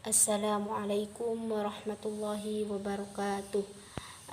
Assalamualaikum warahmatullahi wabarakatuh.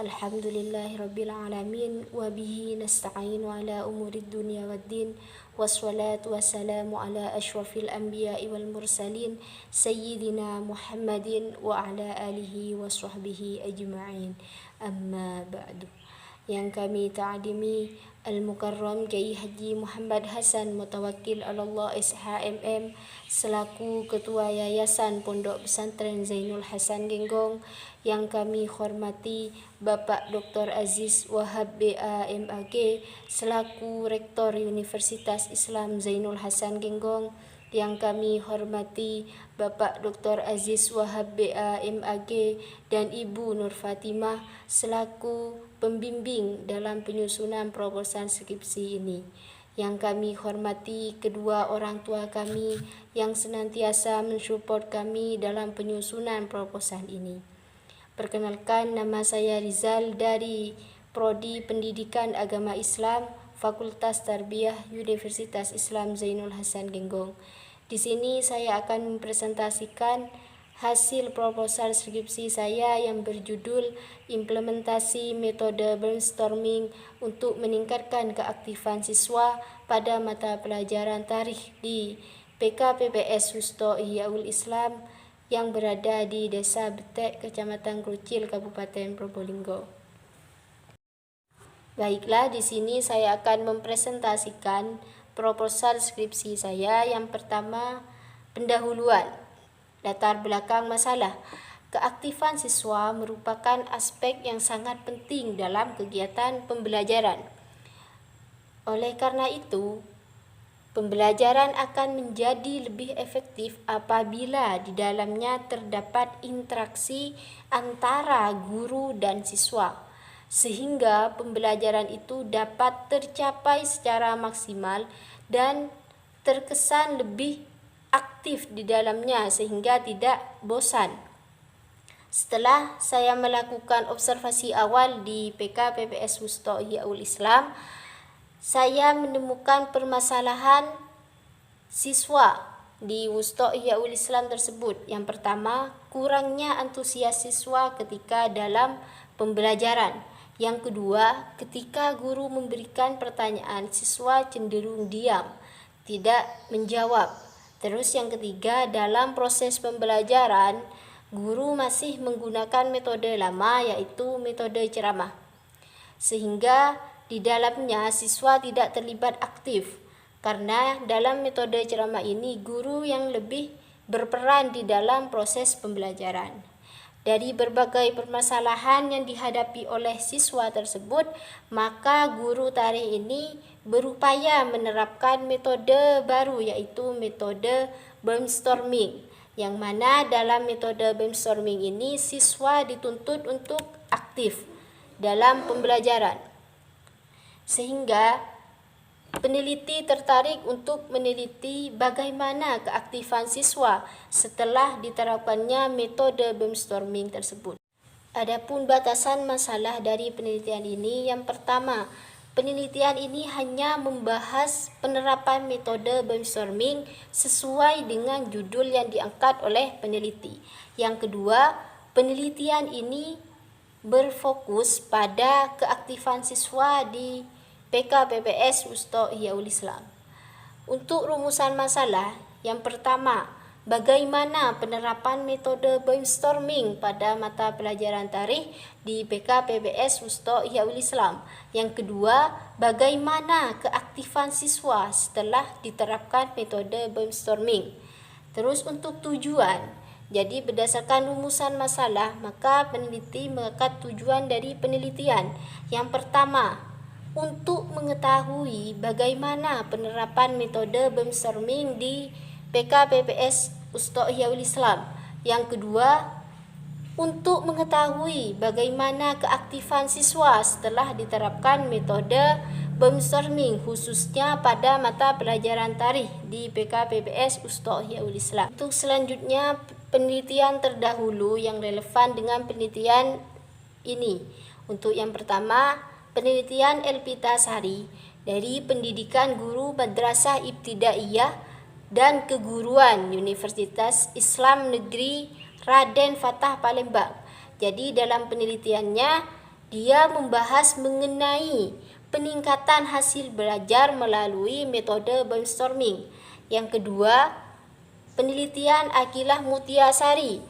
Alhamdulillahirabbil alamin wa bihi nasta'in ala umurid dunya waddin. Wassalatu wassalamu ala asyrafil anbiya'i wal mursalin sayyidina Muhammadin wa ala alihi wa sahbihi ajma'in. Amma ba'du. Yang kami ta'adimi Al-Mukarram Kiai Haji Muhammad Hasan Mutawakkil Allah SHMM selaku Ketua Yayasan Pondok Pesantren Zainul Hasan Genggong, yang kami hormati Bapak Dr. Aziz Wahab BA MAG selaku Rektor Universitas Islam Zainul Hasan Genggong, yang kami hormati Bapak Dr. Aziz Wahab BA MAG dan Ibu Nur Fatimah selaku pembimbing dalam penyusunan proposal skripsi ini, yang kami hormati kedua orang tua kami yang senantiasa mensupport kami dalam penyusunan proposal ini. Perkenalkan, nama saya Rizal dari Prodi Pendidikan Agama Islam Fakultas Tarbiyah Universitas Islam Zainul Hasan Genggong. Di sini saya akan mempresentasikan hasil proposal skripsi saya yang berjudul Implementasi Metode Brainstorming untuk meningkatkan keaktifan siswa pada mata pelajaran tarikh di PKPPS Wusto Ihyaul Islam yang berada di Desa Betek, Kecamatan Krucil, Kabupaten Probolinggo. Baiklah, di sini saya akan mempresentasikan proposal skripsi saya. Yang pertama, pendahuluan. Latar belakang masalah. Keaktifan siswa merupakan aspek yang sangat penting dalam kegiatan pembelajaran. Oleh karena itu, pembelajaran akan menjadi lebih efektif apabila di dalamnya terdapat interaksi antara guru dan siswa, sehingga pembelajaran itu dapat tercapai secara maksimal dan terkesan lebih aktif di dalamnya sehingga tidak bosan. Setelah saya melakukan observasi awal di PKPPS Wusto Ihyaul Islam, saya menemukan permasalahan siswa di Wusto Ihyaul Islam tersebut. Yang pertama, kurangnya antusias siswa ketika dalam pembelajaran. Yang kedua, ketika guru memberikan pertanyaan, siswa cenderung diam, tidak menjawab. Terus yang ketiga, dalam proses pembelajaran, guru masih menggunakan metode lama, yaitu metode ceramah, sehingga di dalamnya siswa tidak terlibat aktif. Karena dalam metode ceramah ini, guru yang lebih berperan di dalam proses pembelajaran. Dari berbagai permasalahan yang dihadapi oleh siswa tersebut, maka guru tarikh ini berupaya menerapkan metode baru, yaitu metode brainstorming, yang mana dalam metode brainstorming ini siswa dituntut untuk aktif dalam pembelajaran, sehingga peneliti tertarik untuk meneliti bagaimana keaktifan siswa setelah diterapkannya metode brainstorming tersebut. Adapun batasan masalah dari penelitian ini, yang pertama, penelitian ini hanya membahas penerapan metode brainstorming sesuai dengan judul yang diangkat oleh peneliti. Yang kedua, penelitian ini berfokus pada keaktifan siswa di PKPPS Wusto Ihyaul Islam. Untuk rumusan masalah, yang pertama, bagaimana penerapan metode brainstorming pada mata pelajaran tarikh di PKPPS Wusto Ihyaul Islam. Yang kedua, bagaimana keaktifan siswa setelah diterapkan metode brainstorming. Terus untuk tujuan, jadi berdasarkan rumusan masalah, maka peneliti mengangkat tujuan dari penelitian. Yang pertama, untuk mengetahui bagaimana penerapan metode brainstorming di PKPPS Wusto Ihyaul Islam. Yang kedua, untuk mengetahui bagaimana keaktifan siswa setelah diterapkan metode brainstorming, khususnya pada mata pelajaran tarikh di PKPPS Wusto Ihyaul Islam. Untuk selanjutnya, penelitian terdahulu yang relevan dengan penelitian ini. Untuk yang pertama, penelitian Elpita Sari dari Pendidikan Guru Madrasah Ibtidaiyah dan Keguruan Universitas Islam Negeri Raden Fatah Palembang. Jadi dalam penelitiannya dia membahas mengenai peningkatan hasil belajar melalui metode brainstorming. Yang kedua, penelitian Akilah Mutiasari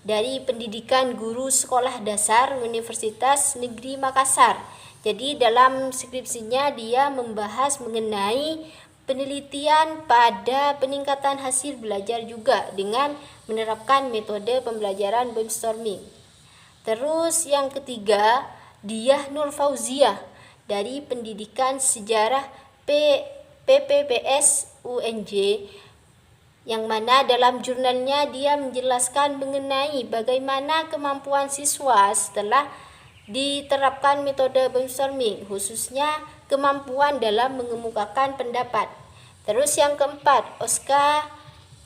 dari Pendidikan Guru Sekolah Dasar Universitas Negeri Makassar. Jadi dalam skripsinya dia membahas mengenai penelitian pada peningkatan hasil belajar juga dengan menerapkan metode pembelajaran brainstorming. Terus yang ketiga, Diah Nur Fauziah dari Pendidikan Sejarah PPPS UNJ, yang mana dalam jurnalnya dia menjelaskan mengenai bagaimana kemampuan siswa setelah diterapkan metode brainstorming, khususnya kemampuan dalam mengemukakan pendapat. Terus yang keempat, Oscar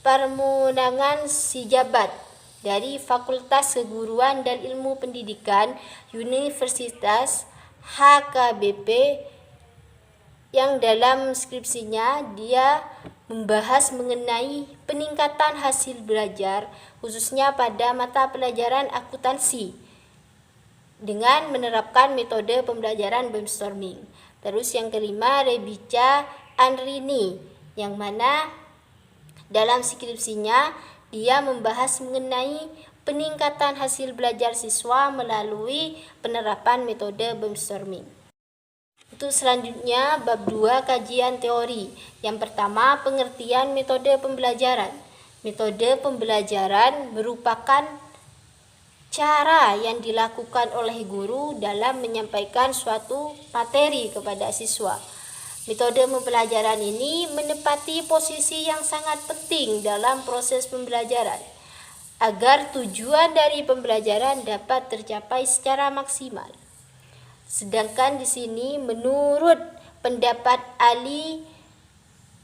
Permunangan Sijabat dari Fakultas Keguruan dan Ilmu Pendidikan Universitas HKBP, yang dalam skripsinya dia membahas mengenai peningkatan hasil belajar khususnya pada mata pelajaran akuntansi dengan menerapkan metode pembelajaran brainstorming. Terus yang kelima, Rebica Andrini, yang mana dalam skripsinya dia membahas mengenai peningkatan hasil belajar siswa melalui penerapan metode brainstorming. Untuk selanjutnya, bab 2 kajian teori. Yang pertama, pengertian metode pembelajaran. Metode pembelajaran merupakan cara yang dilakukan oleh guru dalam menyampaikan suatu materi kepada siswa. Metode pembelajaran ini menempati posisi yang sangat penting dalam proses pembelajaran agar tujuan dari pembelajaran dapat tercapai secara maksimal. Sedangkan di sini menurut pendapat Ali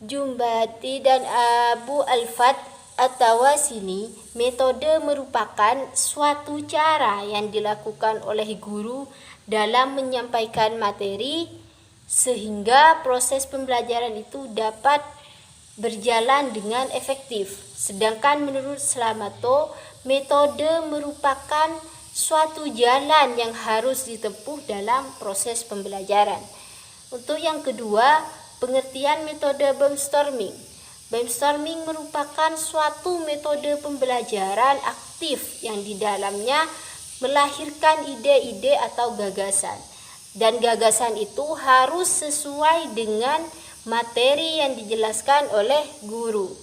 Jumbati dan Abu Al-Fat At-Tawasini, metode merupakan suatu cara yang dilakukan oleh guru dalam menyampaikan materi sehingga proses pembelajaran itu dapat berjalan dengan efektif. Sedangkan menurut Slamato, metode merupakan suatu jalan yang harus ditempuh dalam proses pembelajaran. Untuk yang kedua, pengertian metode brainstorming. Brainstorming merupakan suatu metode pembelajaran aktif yang di dalamnya melahirkan ide-ide atau gagasan. Dan gagasan itu harus sesuai dengan materi yang dijelaskan oleh guru.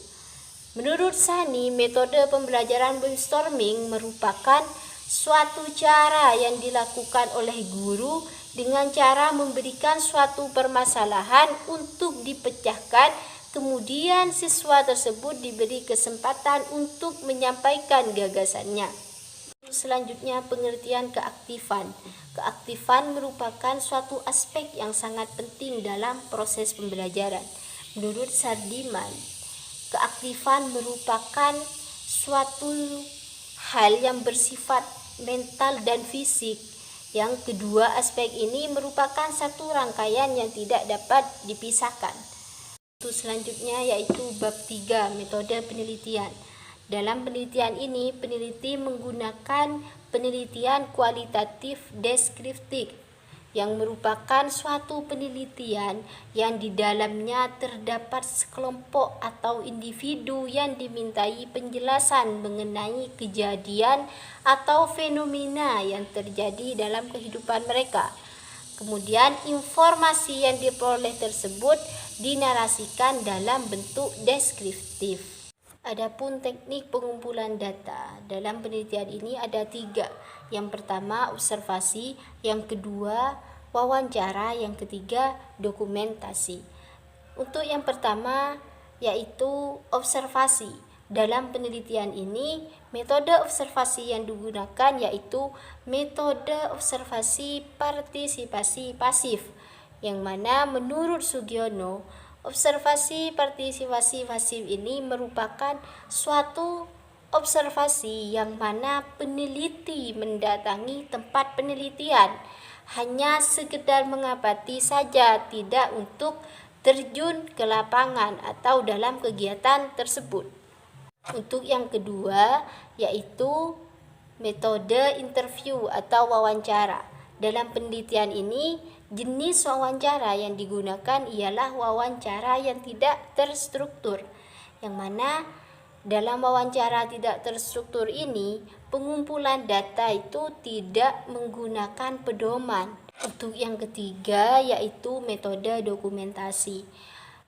Menurut Sani, metode pembelajaran brainstorming merupakan suatu cara yang dilakukan oleh guru dengan cara memberikan suatu permasalahan untuk dipecahkan, kemudian siswa tersebut diberi kesempatan untuk menyampaikan gagasannya. Selanjutnya, pengertian keaktifan. Keaktifan merupakan suatu aspek yang sangat penting dalam proses pembelajaran. Menurut Sardiman, keaktifan merupakan suatu hal yang bersifat mental dan fisik. Yang kedua aspek ini merupakan satu rangkaian yang tidak dapat dipisahkan. Untuk selanjutnya yaitu bab 3, metode penelitian. Dalam penelitian ini, peneliti menggunakan penelitian kualitatif deskriptif yang merupakan suatu penelitian yang di dalamnya terdapat sekelompok atau individu yang dimintai penjelasan mengenai kejadian atau fenomena yang terjadi dalam kehidupan mereka. Kemudian informasi yang diperoleh tersebut dinarasikan dalam bentuk deskriptif. Adapun teknik pengumpulan data dalam penelitian ini ada 3. Yang pertama observasi, yang kedua wawancara, yang ketiga dokumentasi. Untuk yang pertama yaitu observasi. Dalam penelitian ini metode observasi yang digunakan yaitu metode observasi partisipasi pasif, yang mana menurut Sugiono observasi partisipasi pasif ini merupakan suatu observasi yang mana peneliti mendatangi tempat penelitian hanya sekedar mengamati saja, tidak untuk terjun ke lapangan atau dalam kegiatan tersebut. Untuk yang kedua, yaitu metode interview atau wawancara. Dalam penelitian ini, jenis wawancara yang digunakan ialah wawancara yang tidak terstruktur, yang mana dalam wawancara tidak terstruktur ini, pengumpulan data itu tidak menggunakan pedoman. Untuk yang ketiga, yaitu metode dokumentasi.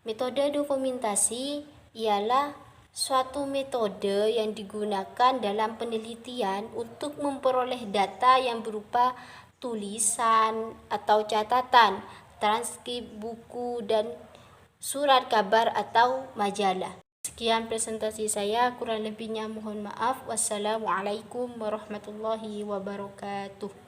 Metode dokumentasi ialah suatu metode yang digunakan dalam penelitian untuk memperoleh data yang berupa tulisan atau catatan, transkrip buku, dan surat kabar atau majalah. Sekian presentasi saya, kurang lebihnya mohon maaf. Wassalamualaikum warahmatullahi wabarakatuh.